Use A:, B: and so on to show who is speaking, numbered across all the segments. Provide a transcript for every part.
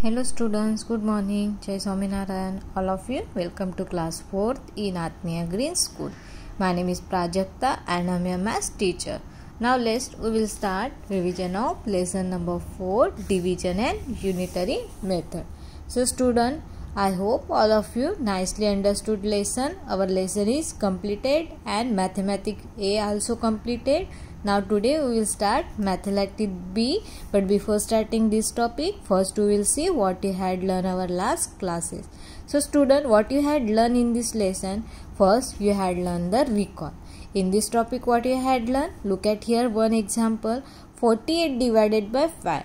A: Hello students, good morning. Jai Swaminarayan. All of you, welcome to class 4th in Atmiya Green School. My name is Prajakta and I am a maths teacher. Now we will start revision of lesson number 4, division and unitary method. So student, I hope all of you nicely understood lesson. Our lesson is completed and mathematics A also completed. Now today we will start mathematics B, but before starting this topic, first we will see what you had learned our last classes. So student, what you had learned in this lesson? First you had learned the recall. In this topic what you had learned? Look at here one example, 48 divided by 5.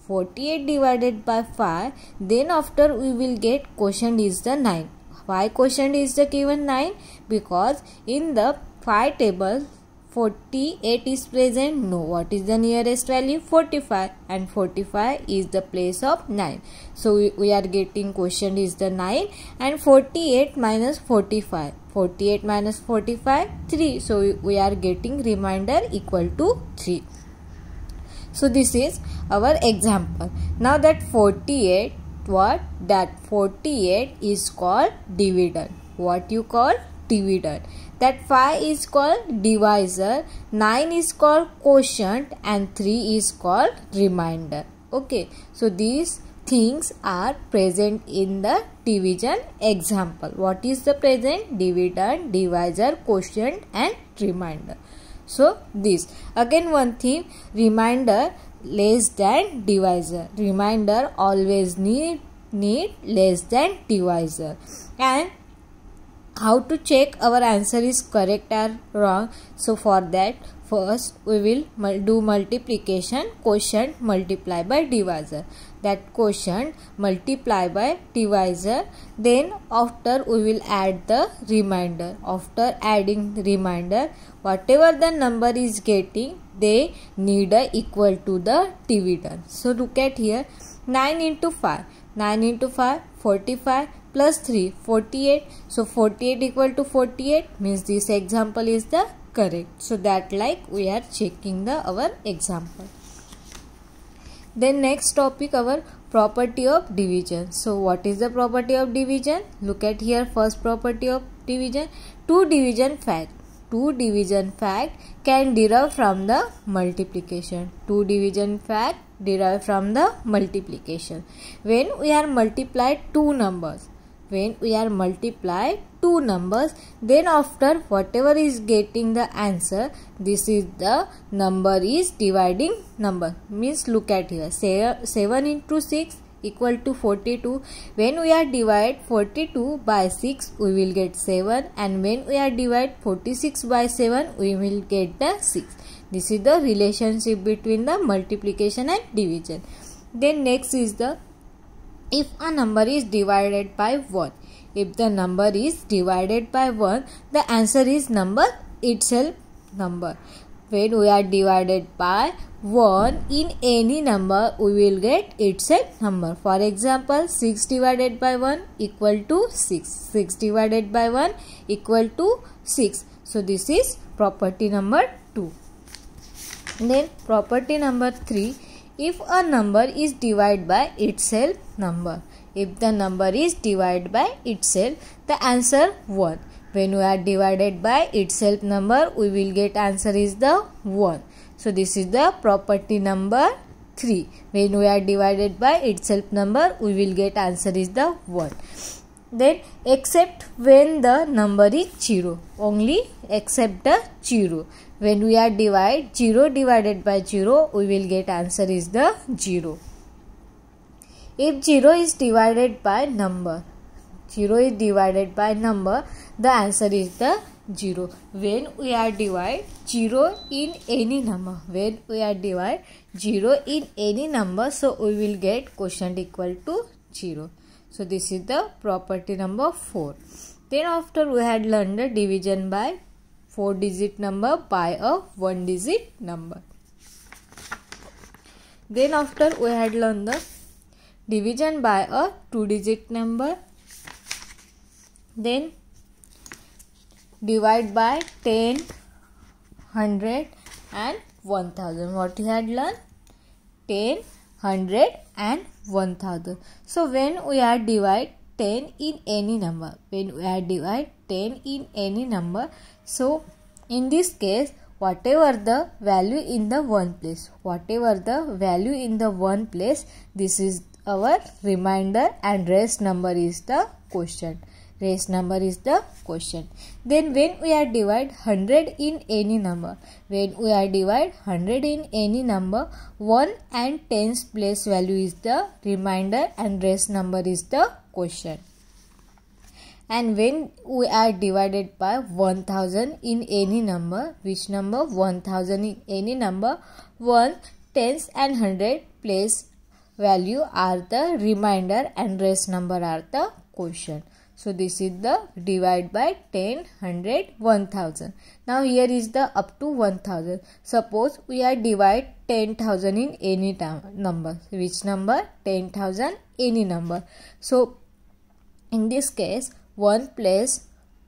A: 48 divided by 5, then after we will get quotient is the 9. Why quotient is the given 9? Because in the 5 table 48 is present. No, what is the nearest value? 45, and 45 is the place of 9. So we are getting quotient is the 9, and 48 minus 45. 48 minus 45, 3. So we are getting remainder equal to 3. So this is our example. Now that 48, that 48 is called dividend. What you call? Dividend. That 5 is called divisor, 9 is called quotient, and 3 is called remainder. Okay, so these things are present in the division example. What is the present? Dividend, divisor, quotient, and remainder. So this again one thing, remainder less than divisor. Remainder always need less than divisor. And how to check our answer is correct or wrong? So for that, first we will do multiplication, quotient multiply by divisor. That quotient multiply by divisor. Then after we will add the remainder. After adding the remainder, whatever the number is getting, they need a equal to the dividend. So look at here, 9 into 5. 9 into 5, 45. Plus 3, 48. So 48 equal to 48 means this example is the correct. So that like we are checking our example. Then next topic, our property of division. So what is the property of division? Look at here, first property of division, two division fact. Two division fact can derive from the multiplication. Two division fact derive from the multiplication. When we are multiplied two numbers, then after whatever is getting the answer, this is the number is dividing number. Means look at here, 7 into 6 equal to 42. When we are divide 42 by 6, we will get 7, and when we are divide 46 by 7, we will get the 6. This is the relationship between the multiplication and division. Then next is the, if a number is divided by 1. If the number is divided by 1, the answer is number itself number. When we are divided by 1 in any number, we will get itself number. For example, 6 divided by 1 equal to 6. 6 divided by 1 equal to 6. So this is property number 2. Then property number 3. If a number is divided by itself number. If the number is divided by itself, the answer 1. When we are divided by itself number, we will get answer is the 1. So this is the property number 3. When we are divided by itself number, we will get answer is the 1. Then except when the number is 0. Only except the 0. When we are divide 0 divided by 0, we will get answer is the 0. If 0 is divided by number, the answer is the 0. When we are divide 0 in any number, so we will get quotient equal to 0. So this is the property number 4. Then after we had learned the division by 4-digit number by a 1-digit number. Then after we had learned the division by a 2-digit number. Then divide by 10, 100 and 1000. What we had learned? 10, 100 and 1000. So when we are divide 10 in any number, so in this case whatever the value in the one place, this is our remainder and rest number is the quotient. Then when we are divide 100 in any number, 1 and 10's place value is the remainder and rest number is the quotient. And when we are divided by 1000 in any number, 1000 in any number, 1, 10's and 100 place value are the remainder and rest number are the quotient. So this is the divide by 10, 100, 1000. Now here is the up to 1000. Suppose we are divide 10,000 in any number. Which number? 10,000 any number. So in this case 1 place,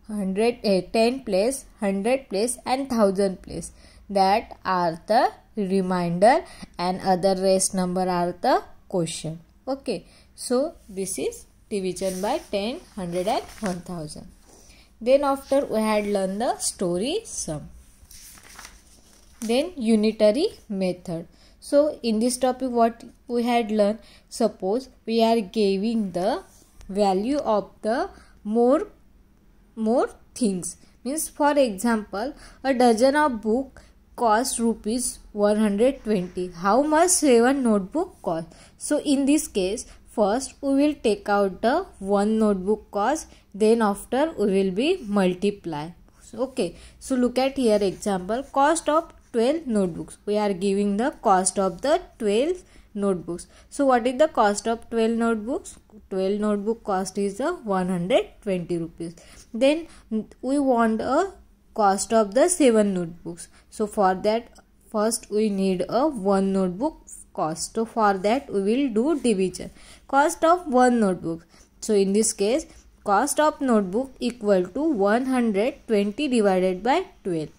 A: 100, 10 place, 100 place and 1000 place, that are the remainder and other rest number are the quotient. Okay, so this is division by 10, 100 and 1000. Then after we had learned the story sum. Then unitary method. So in this topic what we had learned, suppose we are giving the value of the more things. Means for example, a dozen of book cost rupees 120. How much 7 notebook cost? So in this case, first we will take out the one notebook cost, then after we will be multiply. Okay, so look at here example, cost of 12 notebooks. We are giving the cost of the 12 notebooks. So what is the cost of 12 notebooks? 12 notebook cost is 120 rupees. Then we want a cost of the 7 notebooks. So for that first we need a one notebook cost. So for that we will do division. Cost of one notebook. So in this case cost of notebook equal to 120 divided by 12,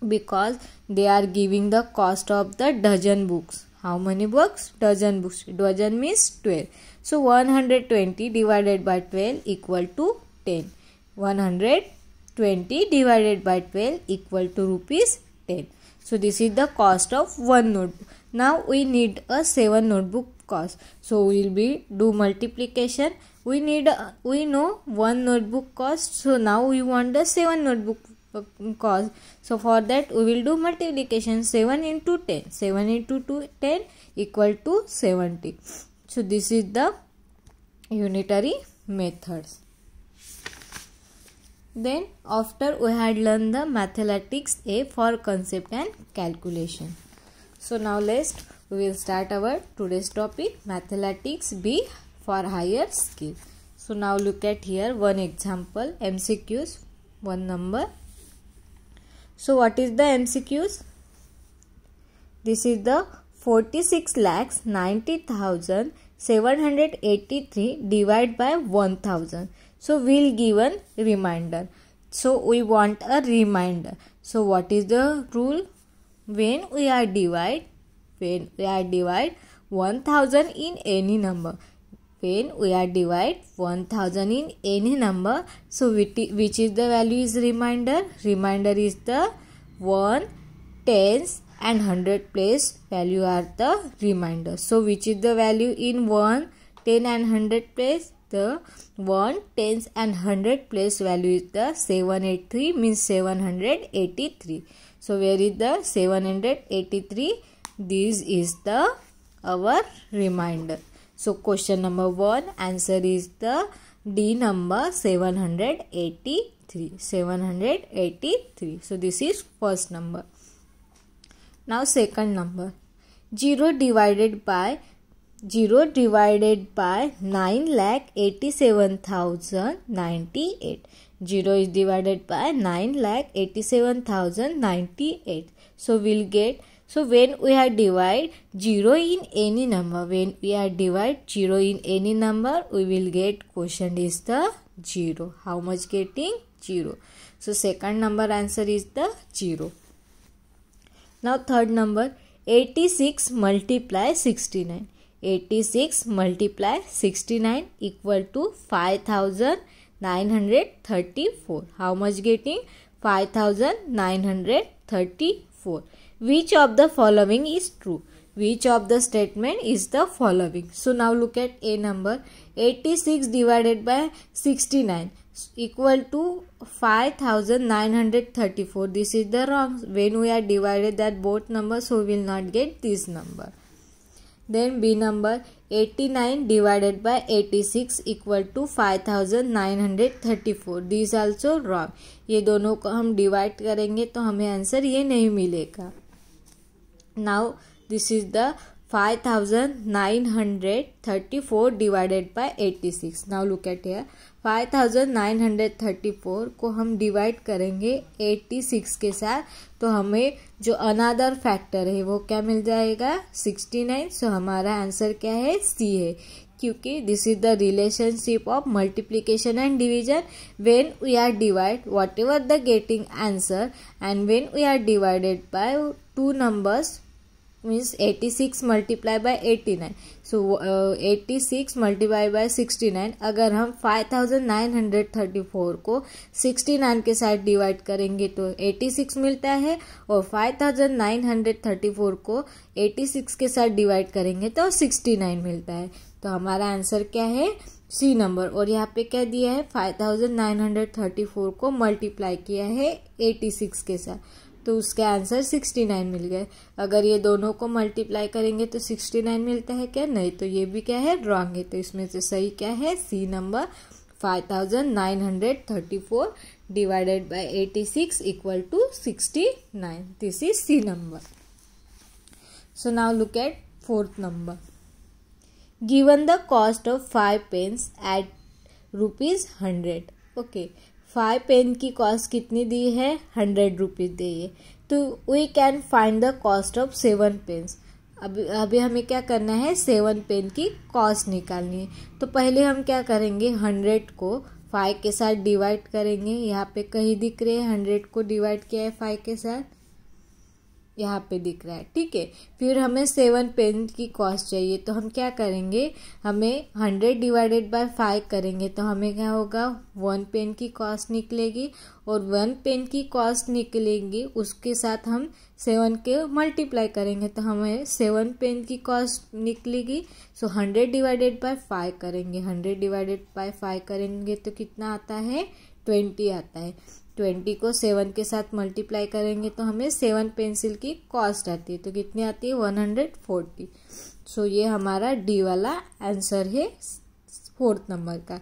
A: because they are giving the cost of the dozen books. How many books? Dozen books. Dozen means 12. So 120 divided by 12 equal to 10. 120 divided by 12 equal to rupees 10. So this is the cost of one notebook. Now we need a 7 notebook cost. So we will be do multiplication. We know one notebook cost. So now we want the 7 notebook cost. So for that we will do multiplication. 7 into 10. 7 into 10 equal to 70. So this is the unitary methods. Then after we had learned the mathematics A for concept and calculation. So now we will start our today's topic, mathematics B for higher skill. So now look at here one example, MCQs, one number. So what is the MCQs? This is the 46,90,783 divided by 1000. So we'll given reminder. So we want a reminder. So what is the rule? When we are divide 1000 in any number. When we are divide 1000 in any number, so which is the value is reminder? Reminder is the 1, 10s and 100 place value are the remainder. So which is the value in 1, 10 and 100 place? The 1, 10s and 100 place value is the 783, means 783. So where is the 783? This is the our remainder. So question number 1 answer is the D number 783. 783. So this is first number. Now second number, 0 divided by 9,87,098. 0 is divided by 9,87,098. So we'll get, so when we are divide 0 in any number, we will get quotient is the 0. How much getting? 0. So second number answer is the 0. Now third number, 86 multiply 69. 86 multiply 69 equal to 5934. How much getting? 5934. Which of the following is true? Which of the statement is the following? So now look at A number. 86 divided by 69 equal to 5934. This is the wrong. When we are divided that both numbers, so we will not get this number. Then B number, 89 divided by 86 equal to 5934. This also wrong. ये दोनों को हम divide करेंगे तो हमें answer ये नहीं मिलेगा. Now this is the 5934 divided by 86. Now look at here. 5934 को हम डिवाइड करेंगे 86 के साथ, तो हमें जो अनदर फैक्टर है वो क्या मिल जाएगा? 69. सो हमारा आंसर क्या है? सी है, क्योंकि this is the relationship of multiplication and division. When we are divide whatever the getting answer and when we are divided by two numbers means 86 multiply by 89. So 86 multiply by 69. अगर हम 5934 को 69 के साथ divide करेंगे तो 86 मिलता है, और 5934 को 86 के साथ डिवाइड करेंगे तो 69 मिलता है. तो हमारा आंसर क्या है? C number. और यहाँ पे क्या दिया है? 5934 को मल्टीप्लाई किया है 86 के साथ, तो उसका आंसर 69 मिल गया. अगर ये दोनों को मल्टीप्लाई करेंगे तो 69 मिलता है क्या? नहीं. तो ये भी क्या है? रॉन्ग है. तो इसमें से सही क्या है? C number. 5934 divided by 86 equal to 69. This is C number. So now look at fourth number. Given the cost of 5 pens at ₹100. Okay, 5 pen की कॉस्ट कितनी दी है? 100 रुपीज दी है. तो we can find the cost of 7 pens. अभी हमें क्या करना है? 7 पेन की कॉस्ट निकालनी है. तो पहले हम क्या करेंगे? 100 को 5 के साथ डिवाइड करेंगे. यहाँ पे कहीं दिख रहे हैं 100 को डिवाइड किया है 5 के साथ, यहाँ पे दिख रहा है. ठीक है. फिर हमें 7 पेन की कॉस्ट चाहिए, तो हम क्या करेंगे? हमें 100 डिवाइडेड बाय 5 करेंगे तो हमें क्या होगा? 1 पेन की कॉस्ट निकलेगी, और 1 पेन की कॉस्ट निकलेगी उसके साथ हम 7 के मल्टीप्लाई करेंगे तो हमें 7 पेन की कॉस्ट निकलेगी. सो 100 डिवाइडेड बाय 5 करेंगे. 100 डिवाइडेड बाय 5 करेंगे तो कितना आता है? 20 आता है. 20 को 7 के साथ मल्टीप्लाई करेंगे तो हमें 7 पेंसिल की कॉस्ट आती है. तो कितनी आती है? 140. सो ये हमारा डी वाला आंसर है 4th नंबर का.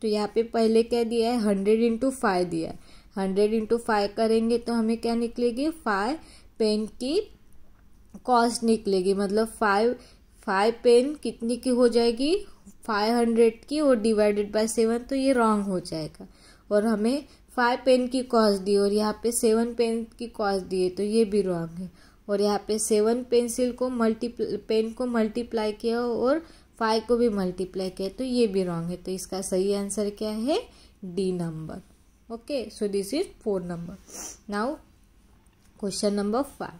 A: तो यहाँ पे पहले क्या दिया है? 100 इंटू 5 दिया है. 100 इंटू 5 करेंगे तो हमें क्या निकलेगी? 5 पेन की कॉस्ट निकलेगी. मतलब 5 पेन कितनी की हो जाएगी? 500 की, और डिवाइडेड बाय 7, तो ये रॉन्ग हो जाएगा. और हमें 5 पेन की कॉस्ट दी और यहाँ पे 7 पेन की कॉस्ट दी है, तो ये भी रॉन्ग है. और यहाँ पे 7 पेंसिल को पेन को मल्टीप्लाई किया और 5 को भी मल्टीप्लाई किया, तो ये भी रॉन्ग है. तो इसका सही आंसर क्या है? D number. Okay, so this is 4 number. Now question number 5.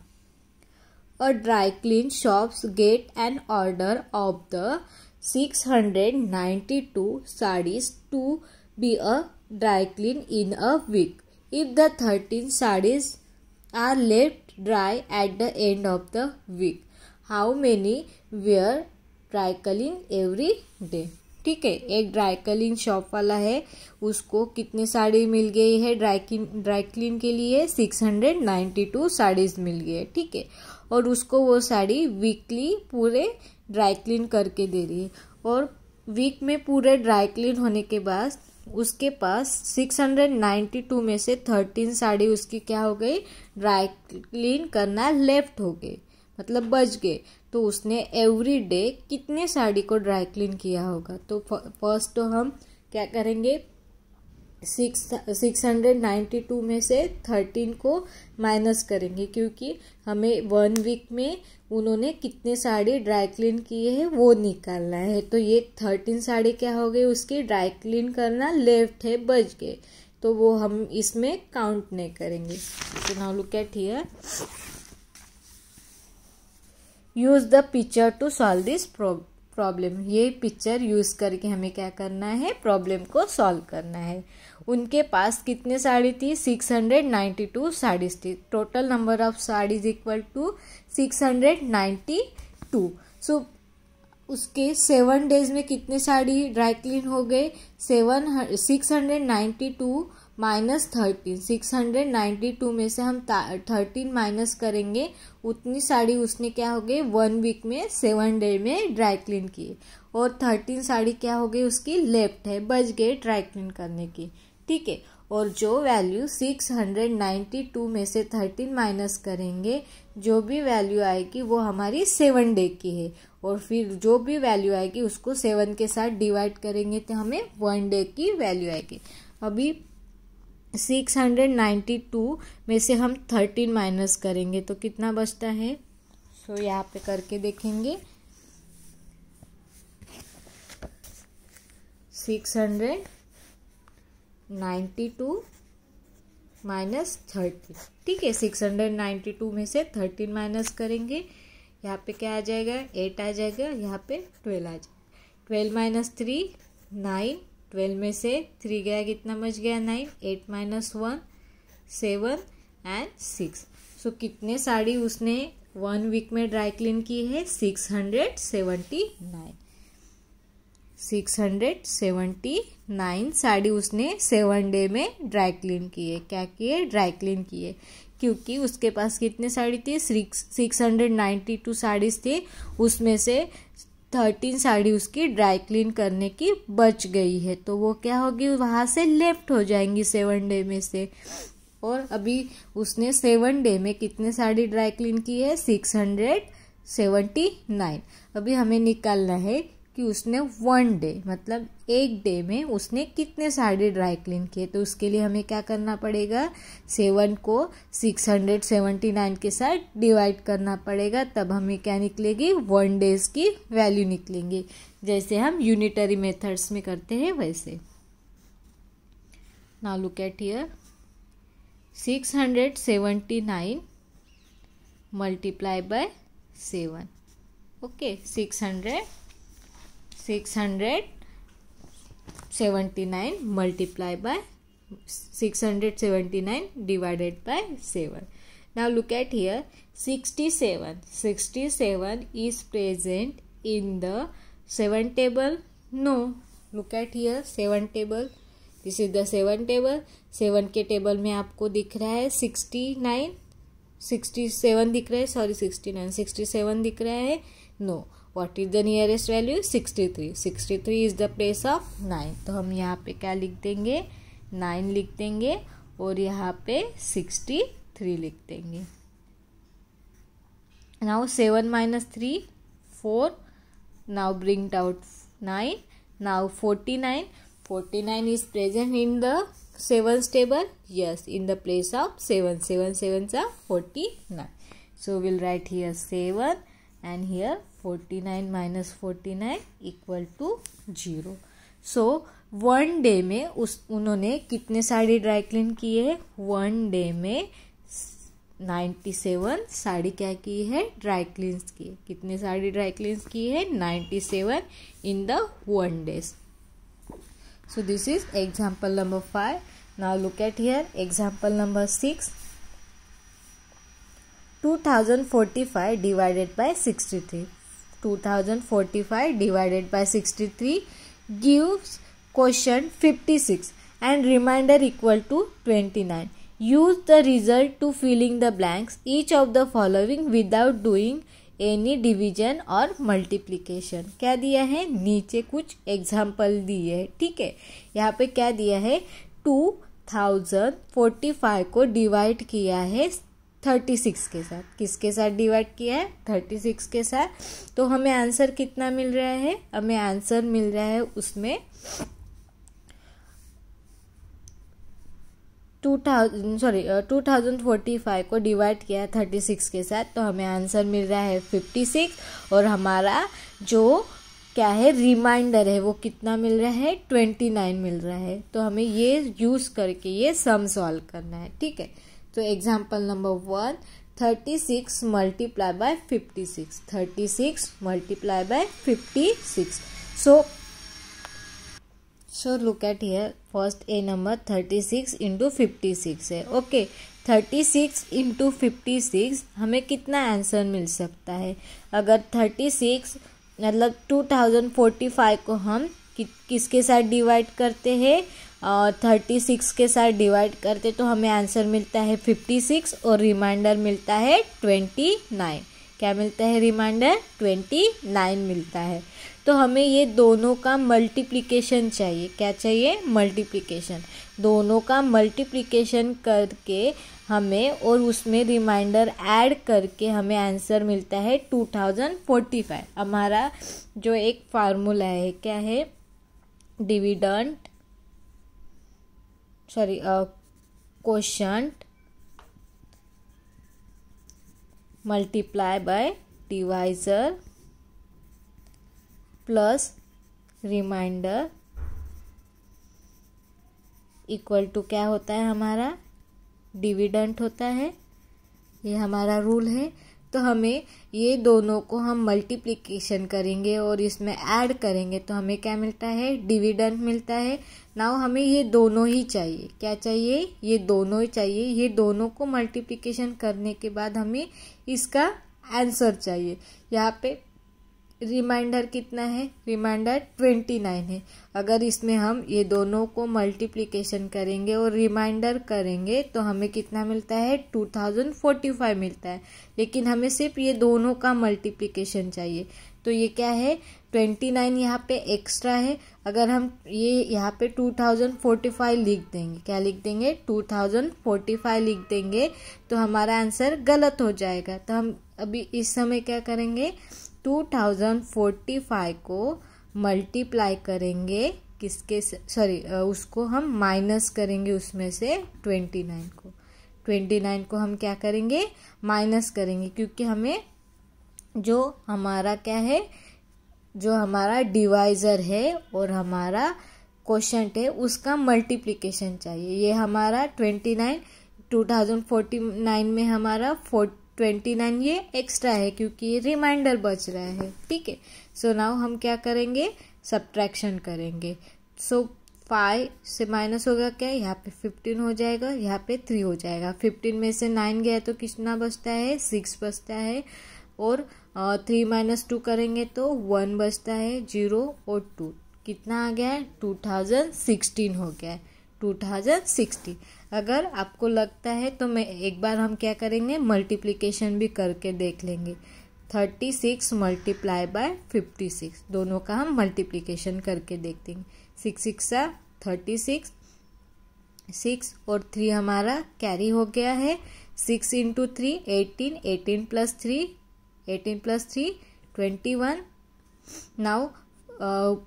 A: A dry clean shops get an order of the 692 sarees to be a dry clean in a week. If the 13 sarees are left dry at the end of the week, how many were dry clean every day? ठीक है. एक dry clean shop वाला है, उसको कितने साड़ी मिल गई है dry clean के लिए? 692 साड़ीज मिल गई है. ठीक है. और उसको वो साड़ी वीकली पूरे ड्राई क्लीन करके दे रही है, और वीक में पूरे ड्राई क्लीन होने के बाद उसके पास 692 में से 13 साड़ी उसकी क्या हो गई? ड्राई क्लीन करना लेफ्ट हो गई, मतलब बच गए. तो उसने एवरी डे कितने साड़ी को ड्राई क्लीन किया होगा? तो फर्स्ट तो हम क्या करेंगे? 692 में से 13 को माइनस करेंगे, क्योंकि हमें 1 वीक में उन्होंने कितने साड़ी ड्राई क्लीन किए हैं वो निकालना है. तो ये 13 साड़ी क्या हो गई? उसकी ड्राई क्लीन करना लेफ्ट है, बच गए, तो वो हम इसमें काउंट नहीं करेंगे. तो now look at here. Use the picture to solve this problem. ये पिक्चर यूज करके हमें क्या करना है, प्रॉब्लम को सॉल्व करना है। उनके पास कितने साड़ी थी, 692 साड़ीज थी। Total number of saris equal to 692। So उसके 7 डेज में कितने साड़ी ड्राई क्लीन हो गए, 692 माइनस 13। 692 में से हम 13 माइनस करेंगे, उतनी साड़ी उसने क्या हो गई 1 वीक में 7 डे में ड्राई क्लीन की। और 13 साड़ी क्या हो गई उसकी लेफ्ट है, बच गए ड्राई क्लीन करने की, ठीक है। और जो वैल्यू 692 में से 13 माइनस करेंगे, जो भी वैल्यू आएगी वो हमारी 7 डे की है। और फिर जो भी वैल्यू आएगी उसको 7 के साथ डिवाइड करेंगे तो हमें 1 डे की वैल्यू आएगी। अभी 692 में से हम 13 माइनस करेंगे तो कितना बचता है, सो यहाँ पे करके देखेंगे। 692 माइनस 13, ठीक है। 692 में से 13 माइनस करेंगे, यहाँ पे क्या आ जाएगा 8 आ जाएगा, यहाँ पे 12 आ जाएगा। 12 माइनस 3 9, 12 में से 3 गया, कितना बच गया 9। 8 माइनस 1 7 एंड 6। सो कितने साड़ी उसने 1 वीक में ड्राई क्लीन की है, 679। 679 साड़ी उसने 7 डे में ड्राई क्लीन की है। क्या की है, ड्राई क्लीन की है। क्योंकि उसके पास कितने साड़ी थी, 692 साड़ीज थे, उसमें से 13 साड़ी उसकी ड्राई क्लीन करने की बच गई है, तो वो क्या होगी वहाँ से लेफ्ट हो जाएंगी 7 डे में से। और अभी उसने 7 डे में कितने साड़ी ड्राई क्लीन की है, 679। अभी हमें निकालना है कि उसने 1 डे मतलब एक डे में उसने कितने साड़ी ड्राई क्लीन किए। तो उसके लिए हमें क्या करना पड़ेगा, 7 को 679 के साथ डिवाइड करना पड़ेगा, तब हमें क्या निकलेगी 1 डेज की वैल्यू निकलेंगी, जैसे हम यूनिटरी मेथड्स में करते हैं वैसे। Now look at here, 679 multiply by 7, okay. 679 multiplied by 679 divided by 7. Now look at here, 67 is present in the 7 table. No, look at here 7 table. This is the 7 table. 7 के table में आपको दिख रहा है 67 दिख रहा है, सॉरी 67 दिख रहा है। No, what is the nearest value, 63 is the place of 9। तो हम यहाँ पे क्या लिख देंगे, 9 लिख देंगे और यहाँ पे 63 लिख देंगे। Now 7 minus 3 4, now bring out 9। Now 49 is present in the 7's table, yes, in the place of 7 7s are 49। So we'll write here 7 and here 49 minus 49 equal to 0। So 1 day में उन्होंने कितने साड़ी ड्राई क्लीन किए है, 1 day में 97 साड़ी क्या की है, dry cleans की। कितने साड़ी ड्राई क्लीन्स की है, 97 in the 1 days। So this is example number 5। Now look at here, example number 6। 2045 divided by 63। 2045 divided by 63 gives quotient 56 and remainder equal to 29। Use the result to filling the blanks each of the following without doing any division or multiplication। क्या दिया है, नीचे कुछ example दिए है, ठीक है। यहाँ पे क्या दिया है, 2045 को डिवाइड किया है 36 के साथ। किसके साथ डिवाइड किया है, 36 के साथ। तो हमें आंसर कितना मिल रहा है, हमें आंसर मिल रहा है उसमें 2045 को डिवाइड किया है 36 के साथ, तो हमें आंसर मिल रहा है 56। और हमारा जो क्या है रिमाइंडर है वो कितना मिल रहा है, 29 मिल रहा है। तो हमें ये यूज करके ये सम सॉल्व करना है, ठीक है। तो example number 1, 36 multiply by 56. 36 multiply by 56. So look at here. First a number 36 into 56 है. Okay. 36 into 56 हमें कितना आंसर मिल सकता है? अगर 36 मतलब 2045 को हम किसके साथ डिवाइड करते हैं? 36 के साथ डिवाइड करते तो हमें आंसर मिलता है 56 और रिमाइंडर मिलता है 29. क्या मिलता है? रिमाइंडर 29 मिलता है. तो हमें ये दोनों का मल्टीप्लिकेशन चाहिए. क्या चाहिए? मल्टीप्लिकेशन. दोनों का मल्टीप्लिकेशन करके हमें और उसमें रिमाइंडर ऐड करके हमें आंसर मिलता है 2045. हमारा जो एक फार्मूला है क्या है? Dividend quotient multiply by divisor plus remainder equal to क्या होता है? हमारा डिविडेंड होता है. ये हमारा रूल है. तो हमें ये दोनों को हम मल्टीप्लिकेशन करेंगे और इसमें ऐड करेंगे तो हमें क्या मिलता है? डिविडेंड मिलता है. नाउ हमें ये दोनों ही चाहिए. क्या चाहिए? ये दोनों ही चाहिए. ये दोनों को मल्टीप्लिकेशन करने के बाद हमें इसका आंसर चाहिए. यहाँ पे रिमाइंडर कितना है? रिमाइंडर 29 है. अगर इसमें हम ये दोनों को मल्टीप्लिकेशन करेंगे और रिमाइंडर करेंगे तो हमें कितना मिलता है? 2045 मिलता है. लेकिन हमें सिर्फ ये दोनों का मल्टीप्लिकेशन चाहिए. तो ये क्या है? 29 यहाँ पे एक्स्ट्रा है. अगर हम ये यहाँ पे 2045 लिख देंगे, क्या लिख देंगे? 2045 लिख देंगे तो हमारा आंसर गलत हो जाएगा. तो हम अभी इस समय क्या करेंगे? 2045 को मल्टीप्लाई करेंगे किसके? उसको हम माइनस करेंगे उसमें से 29 को. 29 को हम क्या करेंगे? माइनस करेंगे क्योंकि हमें जो हमारा क्या है? जो हमारा डिवाइजर है और हमारा क्वोशंट है उसका मल्टीप्लिकेशन चाहिए. ये हमारा 29 2049 में हमारा 29 ये एक्स्ट्रा है क्योंकि ये रिमाइंडर बच रहा है. ठीक है. सो नाउ हम क्या करेंगे? सब्ट्रैक्शन करेंगे. सो 5 से माइनस होगा क्या? यहाँ पे 15 हो जाएगा, यहाँ पे 3 हो जाएगा. 15 में से 9 गया तो कितना बचता है? 6 बचता है. और 3 - 2 करेंगे तो 1 बचता है. 0 और 2 कितना आ गया है? 2016 हो गया है. 2060. अगर आपको लगता है तो मैं एक बार हम क्या करेंगे? मल्टीप्लिकेशन भी करके देख लेंगे. 36 मल्टीप्लाई बाय 56 दोनों का हम मल्टीप्लिकेशन करके देखते हैं. 6 6 36, 6 और 3 हमारा कैरी हो गया है. 6 into 3 18, 18 plus 3 21. Now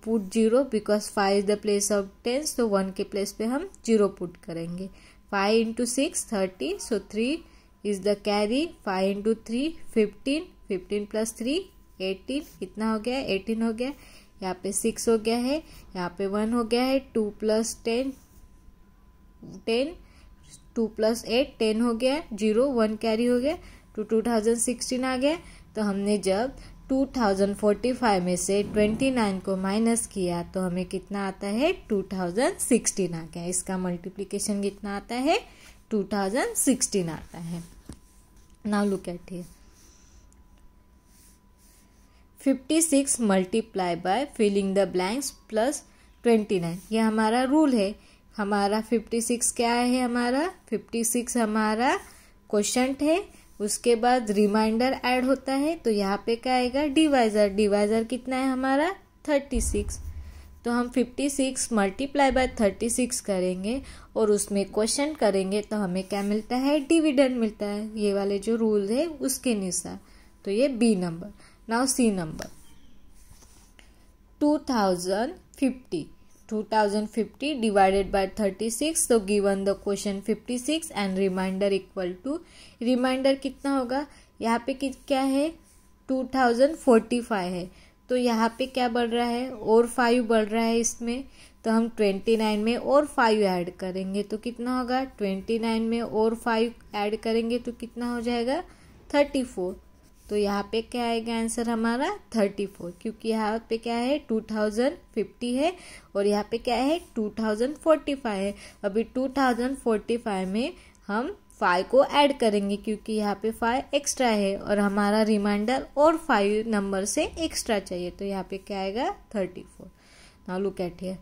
A: put 0 because 5 is the place of 10, so 1 के प्लेस पे हम 0 पुट करेंगे. 5 into 6 30, so 3 is the carry. 5 into 3 15, 15 plus 3 18. कितना हो गया? 18 हो गया. यहाँ पे 6 हो गया है, यहाँ पे 1 हो गया है. 2 plus 10 10, 2 plus 8 10 हो गया. 0 1 कैरी हो गया तो 2016 आ गया. तो हमने जब 2045 में से 29 को माइनस किया तो हमें कितना आता है? 2016 आ गया. इसका मल्टीप्लिकेशन कितना आता है? 2016 आता है. Now look at here. 56 multiply by filling the blanks plus 29. ये हमारा रूल है. हमारा 56 क्या है? हमारा 56 हमारा क्वोशंट है. उसके बाद रिमाइंडर ऐड होता है तो यहाँ पे क्या आएगा? डिवाइजर. डिवाइजर कितना है हमारा? 36. तो हम 56 मल्टीप्लाई बाय 36 करेंगे और उसमें क्वेश्चन करेंगे तो हमें क्या मिलता है? डिविडेंड मिलता है. ये वाले जो रूल है उसके अनुसार. तो ये B number. Now C number 2050 divided by 36. so given the question 56 and remainder equal to remainder कितना होगा? यहाँ पे क्या है? 2045 है. तो यहाँ पे क्या बढ़ रहा है, और 5 बढ़ रहा है इसमें, तो हम 29 में और 5 ऐड करेंगे तो कितना होगा, 29 में और 5 ऐड करेंगे तो कितना हो जाएगा, 34। तो यहाँ पे क्या आएगा आंसर हमारा 34, क्योंकि यहाँ पे क्या है 2050 है और यहाँ पे क्या है 2045 है। अभी 2045 में हम 5 को ऐड करेंगे क्योंकि यहाँ पे 5 एक्स्ट्रा है और हमारा रिमाइंडर और 5 नंबर से एक्स्ट्रा चाहिए, तो यहाँ पे क्या आएगा 34। Now look at here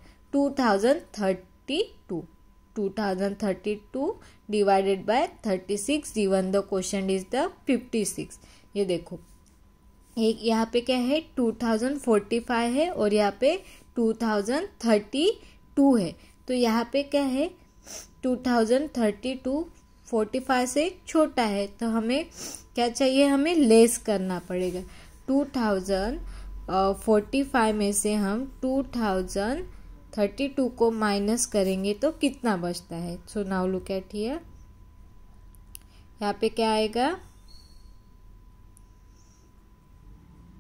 A: 2032 divided by 36 given the question is the 56। ये देखो एक यहाँ पे क्या है 2045 है और यहाँ पे 2032 है, तो यहाँ पे क्या है 2032 45 से छोटा है, तो हमें क्या चाहिए, हमें लेस करना पड़ेगा। 2045 में से हम 2032 को माइनस करेंगे तो कितना बचता है। सो नाउ लुक एट हियर, यहाँ पे क्या आएगा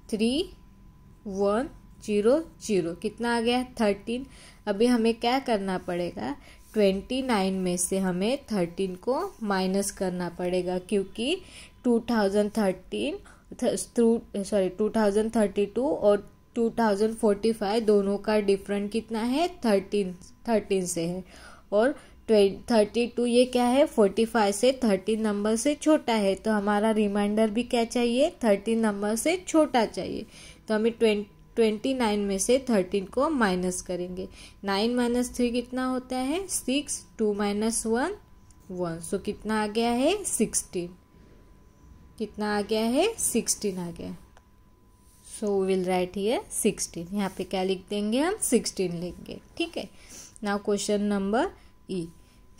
A: 3100, कितना आ गया 13। अभी हमें क्या करना पड़ेगा, 29 में से हमें 13 को माइनस करना पड़ेगा क्योंकि 2032 और 2045 दोनों का डिफरेंट कितना है 13 से है, और 32 ये क्या है 45 से 13 नंबर से छोटा है, तो हमारा रिमाइंडर भी क्या चाहिए 13 नंबर से छोटा चाहिए। तो हमें 29 में से 13 को माइनस करेंगे। 9 माइनस 3 कितना होता है 6, 2 माइनस 1 1, सो कितना आ गया है 16, कितना आ गया है 16 आ गया। सो विल राइट हियर 16, यहाँ पे क्या लिख देंगे हम 16 लिखेंगे, ठीक है। Now question number E,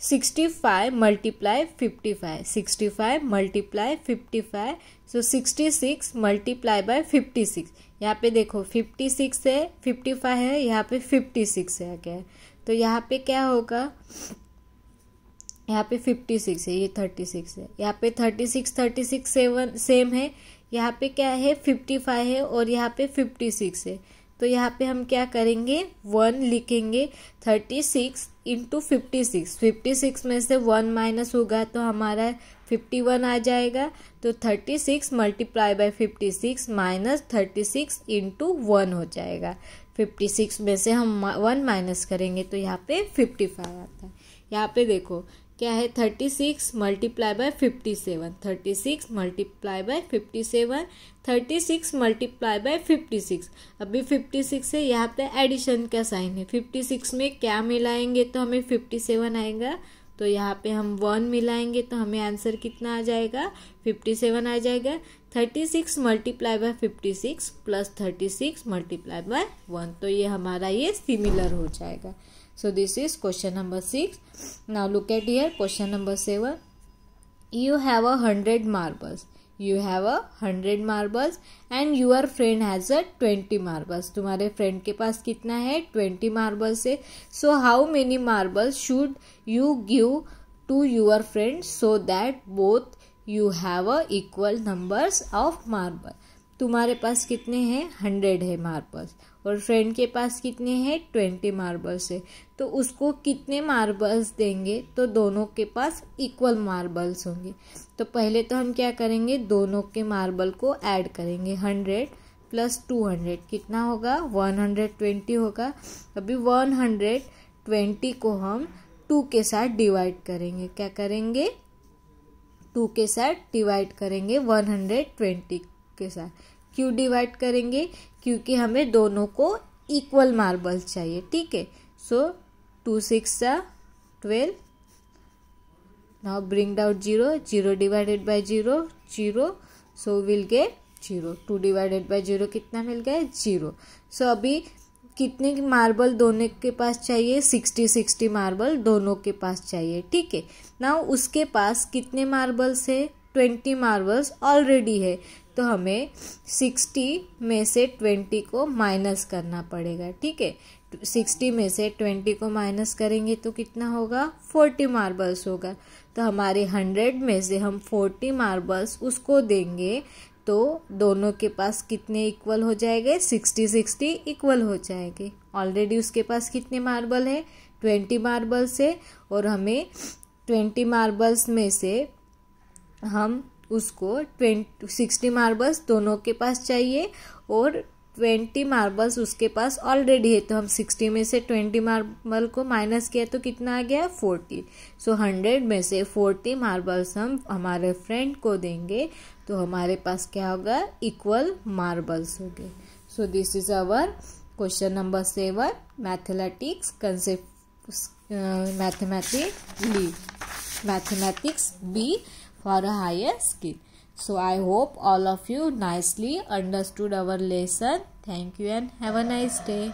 A: 65 multiply 55, 65 multiply 55, so 66 multiply by 56। यहाँ पे देखो 56 है 55 है, यहाँ पे 56 है क्या है, तो यहाँ पे क्या होगा, यहाँ पे 56 है, ये 36 है, यहाँ पे 36 सेम है, यहाँ पे क्या है 55 है और यहाँ पे 56 है, तो यहाँ पे हम क्या करेंगे 1 लिखेंगे। 36 इंटू 56 में से 1 माइनस होगा तो हमारा 51 आ जाएगा, तो 36 मल्टीप्लाई बाय 56 माइनस 36 इंटू 1 हो जाएगा। 56 में से हम 1 माइनस करेंगे तो यहाँ पे 55 आता है। यहाँ पे देखो क्या है 36 multiply by 57, 36 multiply by 57, 36 multiply by 56। अभी 56 है, यहाँ पे एडिशन का साइन है, 56 में क्या मिलाएंगे तो हमें 57 आएगा, तो यहाँ पे हम 1 मिलाएंगे तो हमें आंसर कितना आ जाएगा 57 आ जाएगा। 36 multiply by 56 plus 36 multiply by 1, तो ये हमारा ये सिमिलर हो जाएगा। So this is question number 6. Now look at here question number 7. You have 100 marbles. You have 100 marbles and your friend has 20 marbles. तुम्हारे फ्रेंड के पास कितना है 20 marbles है. So how many marbles should you give to your friend so that both you have equal numbers of marbles. तुम्हारे पास कितने हैं 100 है marbles और फ्रेंड के पास कितने हैं 20 मार्बल्स है, तो उसको कितने मार्बल्स देंगे तो दोनों के पास इक्वल मार्बल्स होंगे। तो पहले तो हम क्या करेंगे दोनों के मार्बल को ऐड करेंगे, 100 प्लस 200 कितना होगा 120 होगा। अभी 120 को हम 2 के साथ डिवाइड करेंगे, क्या करेंगे 2 के साथ डिवाइड करेंगे 120 के साथ। क्यों डिवाइड करेंगे, क्योंकि हमें दोनों को इक्वल मार्बल्स चाहिए, ठीक है। सो 2 6 12, now bring down 0, 0 divided by 0 0, so will get 0। 2 divided by 0 कितना मिल गया 0। सो अभी कितने मार्बल दोनों के पास चाहिए 60 मार्बल दोनों के पास चाहिए, ठीक है। नाउ उसके पास कितने मार्बल्स है 20 मार्बल्स ऑलरेडी है, तो हमें 60 में से 20 को माइनस करना पड़ेगा, ठीक है। 60 में से 20 को माइनस करेंगे तो कितना होगा 40 मार्बल्स होगा। तो हमारे 100 में से हम 40 मार्बल्स उसको देंगे तो दोनों के पास कितने इक्वल हो जाएंगे, 60-60 इक्वल हो जाएंगे। ऑलरेडी उसके पास कितने मार्बल है, 20 मार्बल्स है, और हमें 20 मार्बल्स में से हम उसको 60 मार्बल्स दोनों के पास चाहिए, और 20 मार्बल्स उसके पास ऑलरेडी है, तो हम 60 में से 20 मार्बल को माइनस किया तो कितना आ गया, 40। सो 100 में से 40 मार्बल्स हम हमारे फ्रेंड को देंगे, तो हमारे पास क्या होगा, इक्वल मार्बल्स हो गए। So this is our question number 7, mathematics concept, mathematics be for a higher skill. So I hope all of you nicely understood our lesson. Thank you and have a nice day.